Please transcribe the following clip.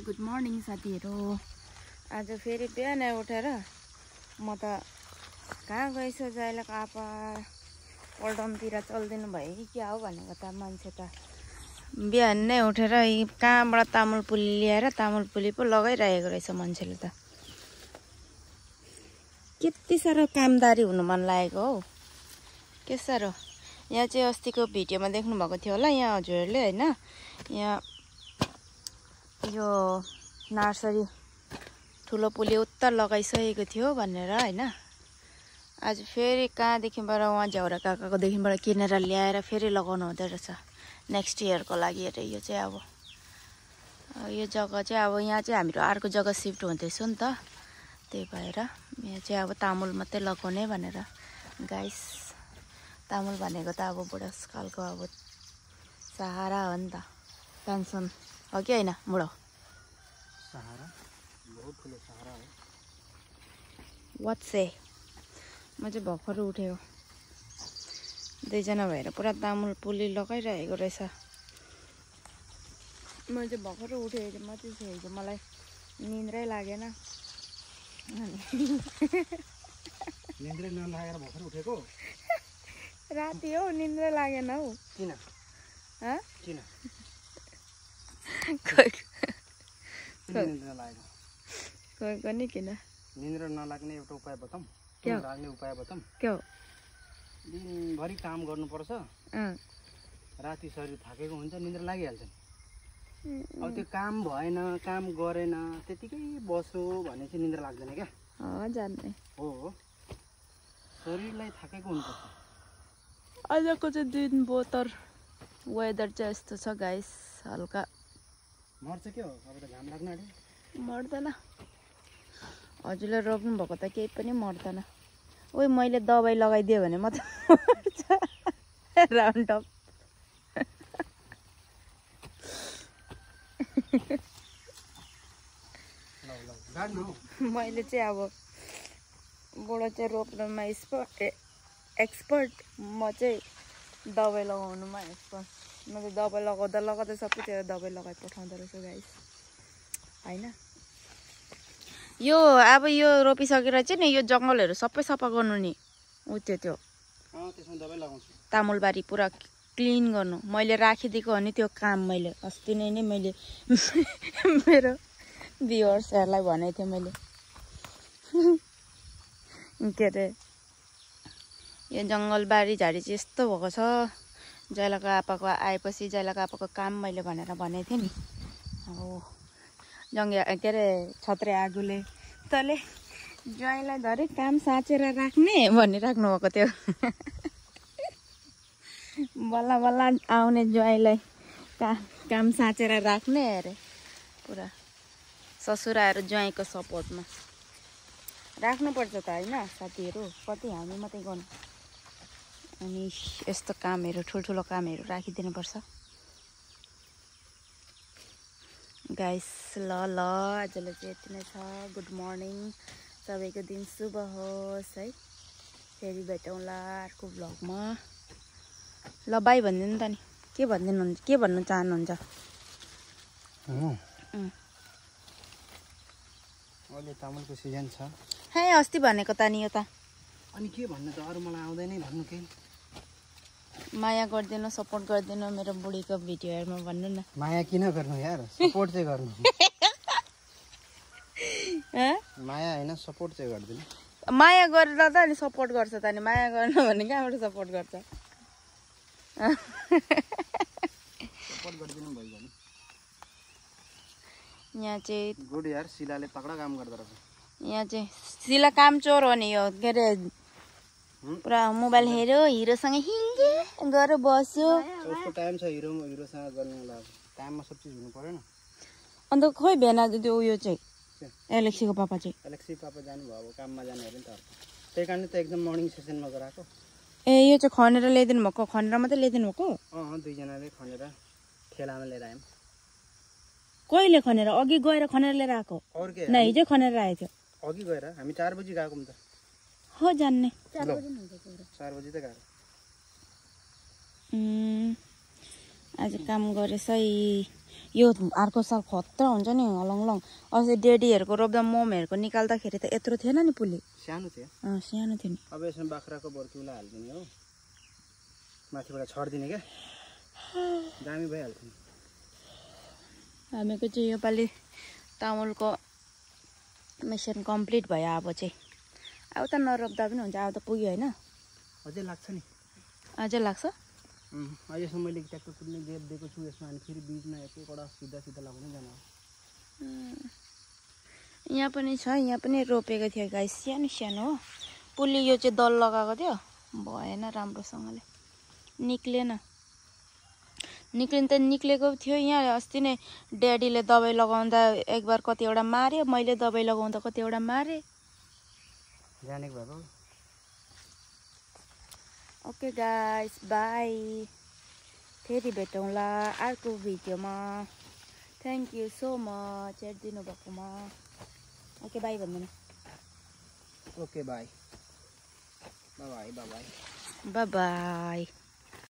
Good morning साथीहरू। आज फेरि बिहान उठेर म त कहाँ गएछु जाइलाको आपा पल्टनतिर चल्दिनु भयो कि क्या हो भनेको त मान्छे त बिहान नै उठेर कहाँबाट तामुल पुली ल्याएर तामुल पुली पो लगाइरहेको रहेछ मान्छेले त। कति साह्रो कामदारी हुनु मन लागेको हौ, के साह्रो। यहाँ चाहिँ अस्तिको भिडियोमा देख्नु भएको थियो होला यहाँ हजुरहरूले होइन, यहाँ यो नर्सरी ठुलो पुली उत्तर लगाइसकेको थियो भनेर होइन। आज फेरि कहाँदेखिबाट उहाँ झ्याउरा काकाकोदेखिबाट किनेर ल्याएर फेरि लगाउनु हुँदो रहेछ नेक्स्ट इयरको लागि अरे। यो चाहिँ अब यो जग्गा चाहिँ अब यहाँ चाहिँ हाम्रो अर्को जग्गा सिफ्ट हुँदैछ नि त, त्यही भएर यहाँ चाहिँ अब तामुल मात्रै लगाउने भनेर। गाइस तामुल भनेको त अब बुढासकालको अब सहारा हो नि त, पेन्सन हो कि होइन बुढो? सहारा, बहुत ठुलो सहारा हो। वाट्से म चाहिँ भर्खर उठेको, दुईजना भएर पुरा तामुल पुली लगाइरहेको रहेछ। म चाहिँ भर्खर उठेको थिएँ, म चाहिँ मलाई निन्द्रै लागेन। निन्द्रै नलागेर भर्खर उठेको? राति हौ निन्द्रै लागेन हौ। किन? किन निन्द्रा लागेको? खोइ नि किन निन्द्रा नलाग्ने एउटा उपाय बताऊँ? क्या लाग्ने उपाय बताऊँ? क्या हो? दिनभरि काम गर्नुपर्छ, राति शरीर थाकेको हुन्छ, निन्द्रा लागिहाल्छ नि। अब त्यो काम भएन, काम गरेन, त्यतिकै बस्यो भने चाहिँ निन्द्रा लाग्दैन क्या। जान्ने हो, शरीरलाई थाकेको हुनुपर्छ। आजको चाहिँ दिन बोतर वेदर चाहिँ यस्तो छ गाइस, हल्का मर्छ क्या हो। अब त घाम लाग्न आँट्यो। मर्दैन, हजुरले रोप्नु भएको त केही पनि मर्दैन। ओइ मैले दबाई लगाइदिएँ भने म त मर्छ राउन्ड अप। मैले चाहिँ अब बुढो चाहिँ रोप्नुमा एक्सपर्ट, म चाहिँ दबाई लगाउनुमा एक्सपर्ट। म चाहिँ दबाई लगाउँदा सबैतिर दबाई लगाइ पठाउँदो रहेछु गाइस होइन। यो अब यो रोपिसकेर चाहिँ नि यो जङ्गलहरू सबै सफा गर्नु नि, उ त्यो त्यसमा दबाई लगाउँछु। तामुलबारी पुरा क्लिन गर्नु। मैले राखिदिएको हो नि त्यो काम, मैले अस्ति नै मैले मेरो भ्युअर्सहरूलाई भनेको थिएँ मैले के अरे यो जङ्गलबारी झाडी चाहिँ यस्तो भएको छ। जैलाको आपाको आएपछि जैलाको आपाको काम मैले भनेर भनेको थिएँ नि। अब के अरे छत्रे आगोले तले ज्वाइँलाई धरि काम साँचेर राख्ने भनिराख्नु भएको थियो। बल्ल बल्ल आउने ज्वाइँलाई काम साँचेर राख्ने अरे। पुरा ससुराहरू ज्वाइँको सपोर्टमा राख्नुपर्छ त होइन साथीहरू, कति हामी मात्रै गर्नु। अनि यस्तो कामहरू ठुल्ठुलो कामहरू राखिदिनुपर्छ गाइस। ल आजलाई चाहिँ यति नै छ। गुड मर्निङ, सबैको दिन शुभ होस् है। फेरि भेटौँला अर्को भ्लगमा। ल बाई भनिदिनु त नि, के भनिदिनुहुन्छ, के भन्नु चाहनुहुन्छ? अहिले तामुलको सिजन छ। है अस्ति भनेको त नि यो त। अनि के भन्नु त, अरू मलाई आउँदैन भन्नु केही। माया गरिदिनु, सपोर्ट गरिदिनु मेरो बुढीको भिडियोहरूमा भन्नु न। माया किन गर्नु यार, सपोर्ट चाहिँ गर्नु। माया होइन, सपोर्ट चाहिँ गरिदिनु। माया गरेर त अनि सपोर्ट गर्छ त, अनि माया गर्नु भने कहाँबाट सपोर्ट गर्छ? सपोर्ट गरिदिनु भयो भने। यहाँ चाहिँ गुड यार, शिलाले तगडा काम गर्दो रहेछ। यहाँ चाहिँ शिला काम चोर हो नि यो, के अरे पुरा मोबाइल हेऱ्यो, हिरोसँग हिँड्यो गएर बस्यो। उसको टाइम छ हिरोसँग गर्नुलाई, टाइममा सब चिज हुनु परेन। अन्त खोइ भेना त्यो उयो चाहिँ एलेक्सीको पापा चाहिँ, एलेक्सी पापा जानुभयो, अब काममा जानु अरे नि त। त्यही कारण त एकदम मर्निङ सेसनमा गराएको। ए यो चाहिँ खनेर ल्याइदिनु भएको? खनेर मात्रै ल्याइदिनु भएको? दुईजनाले खनेर ठेलामा लिएर आयौँ। कहिले खनेर? अघि गएर खनेर लिएर आएको? न हिजो खनेर आएको थियो। अघि गएर हामी 4 बजी गएको नि त। हो जान्ने 4 बजी त गएको। आज काम गरेछ है। यो अर्को साल खतरा हुन्छ नि हलङलङ। अस्ति डेडीहरूको रोप्दा ममहरूको निकाल्दाखेरि त यत्रो थिएन नि पुली, सानो थियो। सानो थियो नि। अब यसमा बाख्राको बर्कुला हालिदिने हो, माथिबाट छरिदिने क्या, दामी भइहाल्छ नि। हामीको चाहिँ योपालि तामुलको मिसन कम्प्लिट भयो। अब चाहिँ अब त नरोप्दा पनि हुन्छ, अब त पुग्यो होइन। अझै लाग्छ नि, अझै लाग्छ। अहिलेसम्म मैले ट्याक्टर कुद्ने गेप दिएको छु यसमा, अनि फेरि बिचमा एक एकवटा सिधा सिधा लगाउनै जानु हो। यहाँ पनि छ, यहाँ पनि रोपेको थियो गाई, सानो सानो हो पुली। यो चाहिँ दल लगाएको थियो, भएन राम्रोसँगले, निक्लेन। निक्लिन त निक्लेको थियो। यहाँ अस्ति नै ड्याडीले दबाई लगाउँदा एक बार कतिवटा माऱ्यो, मैले दबाई लगाउँदा कतिवटा मारेँ। जानेको भएको। Okay guys, by. फेरि भेटौँला अर्को भिडियोमा। थ्याङ्क यू सो मच हेरिदिनु भएकोमा। ओके बाई भन्दैन। Okay by, by by, by by.